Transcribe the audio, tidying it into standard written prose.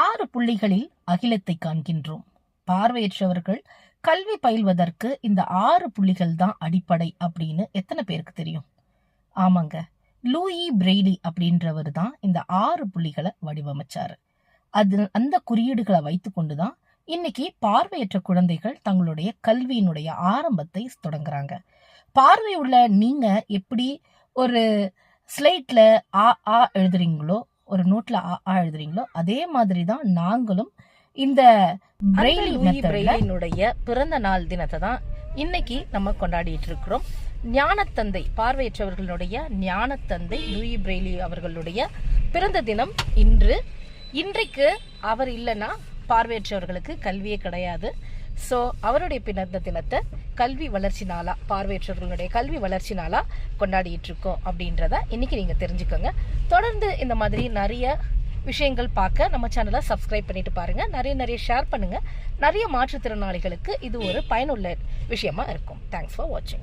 6 புள்ளிகளில் அகிலத்தை காண்கின்றோம். பார்வையற்றவர்கள் கல்வி பயில்வதற்கு இந்த 6 புள்ளிகள் தான் அடிப்படை அப்படின்னு எத்தனை பேருக்கு தெரியும்? ஆமாங்க, லூயி பிரெய்லி அப்படின்றவர் தான் இந்த 6 புள்ளிகளை வடிவமைச்சாரு. அந்த குறியீடுகளை வைத்து கொண்டுதான் இன்னைக்கு பார்வையற்ற குழந்தைகள் தங்களுடைய கல்வியினுடைய ஆரம்பத்தை தொடங்குறாங்க. பார்வை உள்ள நீங்க எப்படி ஒரு ஸ்லேட்ல ஆ எழுதுறீங்களோ, ஒரு நோட்ல ஆ எழுதுறீங்களோ, அதே மாதிரி தான் நாங்களும் இந்த பிரெய்லினுடைய பிறந்த நாள் தினத்தை தான் இன்னைக்கு நம்ம கொண்டாடிட்டு இருக்கிறோம். ஞானத்தந்தை, பார்வையற்றவர்களுடைய ஞானத்தந்தை லூயி பிரெய்லி அவர்களுடைய பிறந்த தினம் இன்றைக்கு அவர் இல்லைன்னா பார்வையற்றவர்களுக்கு கல்வியே கிடையாது. ஸோ அவருடைய பிறந்த தினத்தை கல்வி வளர்ச்சி நாளா, பார்வையற்றவர்களுடைய கல்வி வளர்ச்சி நாளா கொண்டாடிட்டு இருக்கோம் அப்படின்றத இன்னைக்கு நீங்க தெரிஞ்சுக்கோங்க. தொடர்ந்து இந்த மாதிரி நிறைய விஷயங்கள் பார்க்க நம்ம சேனலை சப்ஸ்கிரைப் பண்ணிட்டு பாருங்க. நிறைய ஷேர் பண்ணுங்க. நிறைய மாற்றுத்திறனாளிகளுக்கு இது ஒரு பயனுள்ள விஷயமா இருக்கும். தேங்க்ஸ் ஃபார் வாட்சிங்.